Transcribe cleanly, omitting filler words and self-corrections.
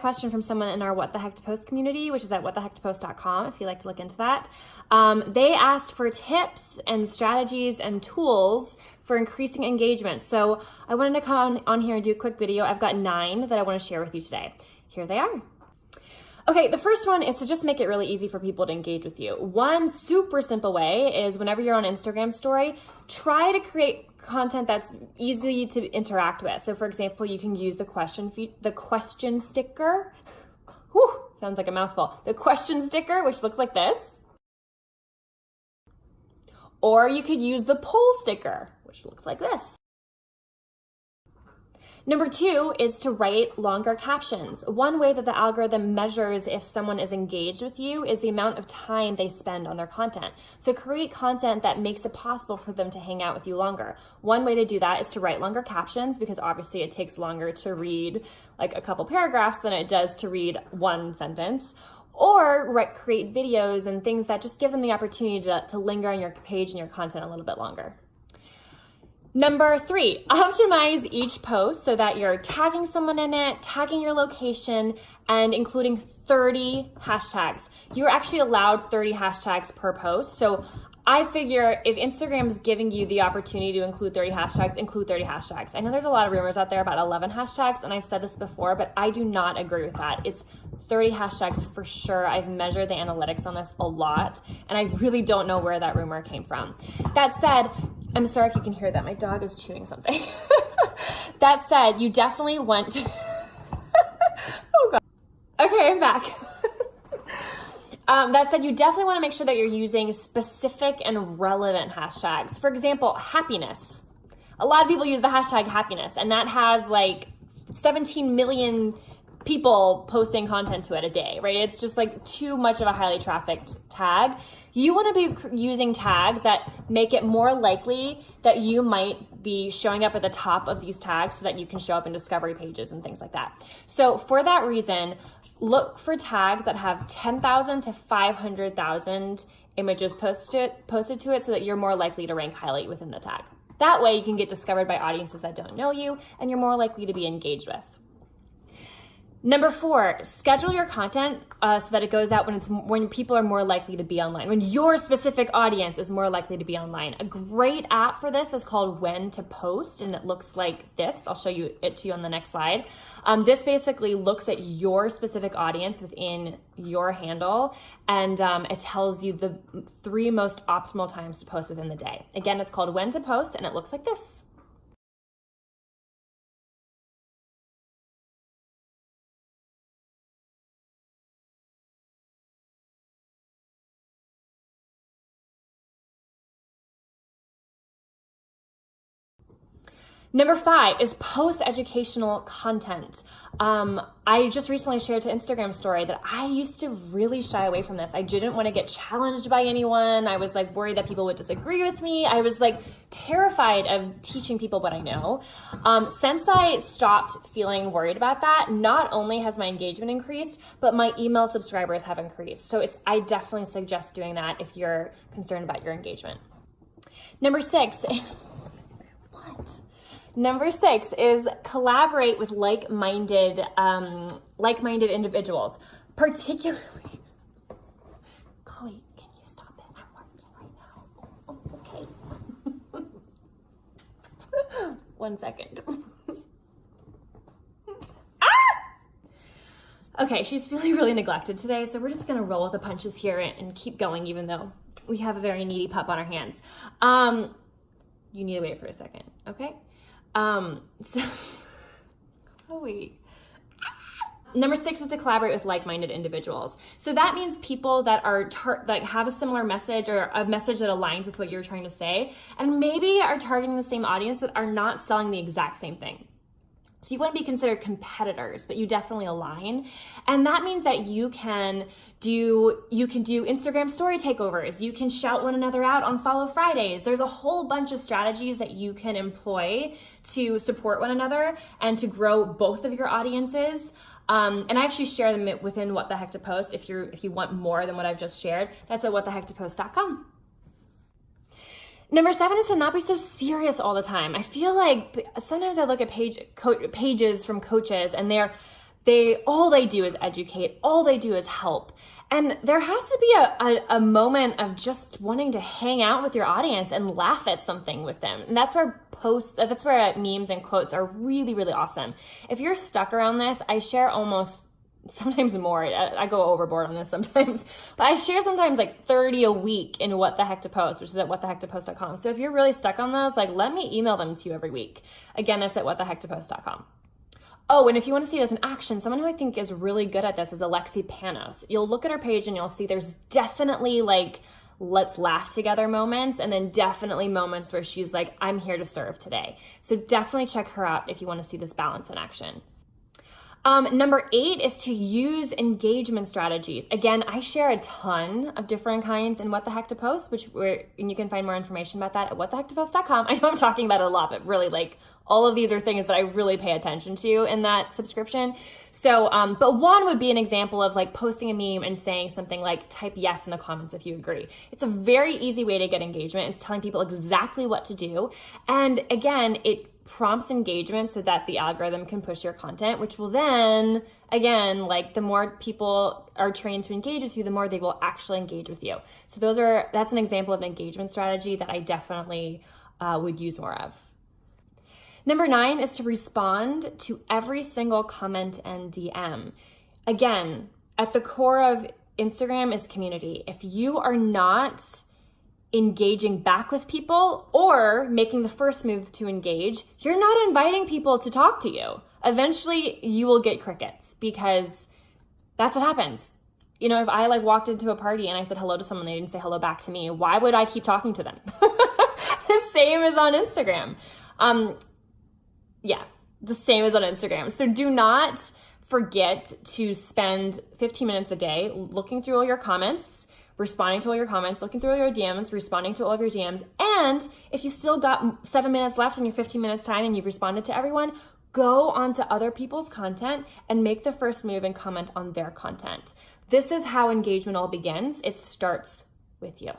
question from someone in our What the Heck to Post community, which is at whatthehecktopost.com if you'd like to look into that. They asked for tips and strategies and tools for increasing engagement. So I wanted to come on here and do a quick video. I've got 9 that I want to share with you today. Here they are. Okay, the first one is to just make it really easy for people to engage with you. One super simple way is whenever you're on Instagram story, try to create content that's easy to interact with. So for example, you can use the question sticker. Whew, sounds like a mouthful. The question sticker, which looks like this. Or you could use the poll sticker, which looks like this. Number 2 is to write longer captions. One way that the algorithm measures if someone is engaged with you is the amount of time they spend on their content. So create content that makes it possible for them to hang out with you longer. One way to do that is to write longer captions, because obviously it takes longer to read like a couple paragraphs than it does to read one sentence. Or create videos and things that just give them the opportunity to linger on your page and your content a little bit longer. Number 3, optimize each post so that you're tagging someone in it, tagging your location, and including 30 hashtags. You're actually allowed 30 hashtags per post. So I figure if Instagram is giving you the opportunity to include 30 hashtags, include 30 hashtags. I know there's a lot of rumors out there about 11 hashtags, and I've said this before, but I do not agree with that. It's 30 hashtags for sure. I've measured the analytics on this a lot, and I really don't know where that rumor came from. That said, I'm sorry if you can hear that. My dog is chewing something. That said, you definitely want to... Oh God. Okay, I'm back. That said, you definitely want to make sure that you're using specific and relevant hashtags. For example, happiness. A lot of people use the hashtag happiness, and that has like 17 million people posting content to it a day, right? It's just like too much of a highly trafficked tag. You want to be using tags that make it more likely that you might be showing up at the top of these tags so that you can show up in discovery pages and things like that. So for that reason, look for tags that have 10,000 to 500,000 images posted to it so that you're more likely to rank highly within the tag. That way you can get discovered by audiences that don't know you, and you're more likely to be engaged with. Number 4, schedule your content so that it goes out when people are more likely to be online, when your specific audience is more likely to be online. A great app for this is called When to Post, and it looks like this. I'll show you it to you on the next slide. This basically looks at your specific audience within your handle, and it tells you the 3 most optimal times to post within the day. Again, it's called When to Post, and it looks like this. Number 5 is post educational content. I just recently shared to Instagram story that I used to really shy away from this. I didn't want to get challenged by anyone. I was like worried that people would disagree with me. I was like terrified of teaching people what I know. Since I stopped feeling worried about that, not only has my engagement increased, but my email subscribers have increased. So I definitely suggest doing that if you're concerned about your engagement. Number 6, Number 6 is collaborate with like-minded individuals, particularly. Chloe, can you stop it? I'm working right now. Okay. 1 second. Okay, she's feeling really neglected today, so we're just gonna roll with the punches here and keep going, even though we have a very needy pup on our hands. You need to wait for a second, okay? Chloe. Number 6 is to collaborate with like-minded individuals. So that means people that are like have a similar message or a message that aligns with what you're trying to say, and maybe are targeting the same audience but are not selling the exact same thing. So you want to be considered competitors, but you definitely align. And that means that you can do Instagram story takeovers. You can shout one another out on Follow Fridays. There's a whole bunch of strategies that you can employ to support one another and to grow both of your audiences. And I actually share them within What the Heck to Post. If you want more than what I've just shared, that's at whatthehecktopost.com. Number 7 is to not be so serious all the time. I feel like sometimes I look at pages from coaches and they're all they do is educate, all they do is help. And there has to be a moment of just wanting to hang out with your audience and laugh at something with them. And that's where memes and quotes are really, really awesome. If you're stuck around this, I share sometimes more. I go overboard on this sometimes, but I share sometimes like 30 a week in What the Heck to Post, which is at whatthehecktopost.com. So if you're really stuck on those, like, let me email them to you every week. Again, that's at whatthehecktopost.com. Oh, and if you want to see this in action, someone who I think is really good at this is Alexi Panos. You'll look at her page and you'll see there's definitely like, let's laugh together moments, and then definitely moments where she's like, I'm here to serve today. So definitely check her out if you want to see this balance in action. Number 8 is to use engagement strategies. Again, I share a ton of different kinds in What the Heck to Post, and you can find more information about that at whatthehecktopost.com. I know I'm talking about it a lot, but really, like, all of these are things that I really pay attention to in that subscription. So, but one would be an example of like posting a meme and saying something like, type yes in the comments if you agree. It's a very easy way to get engagement. It's telling people exactly what to do. And again, it prompts engagement so that the algorithm can push your content, which will then, again, like the more people are trained to engage with you, the more they will actually engage with you. So that's an example of an engagement strategy that I definitely would use more of. Number 9 is to respond to every single comment and DM. Again, at the core of Instagram is community. If you are not engaging back with people or making the first move to engage, you're not inviting people to talk to you. Eventually, you will get crickets because that's what happens. You know, if I like walked into a party and I said hello to someone, they didn't say hello back to me, why would I keep talking to them? The same is on Instagram. The same as on Instagram. So do not forget to spend 15 minutes a day looking through all your comments, responding to all your comments, looking through all your DMs, responding to all of your DMs. And if you still got 7 minutes left in your 15 minutes time and you've responded to everyone, go onto other people's content and make the first move and comment on their content. This is how engagement all begins. It starts with you.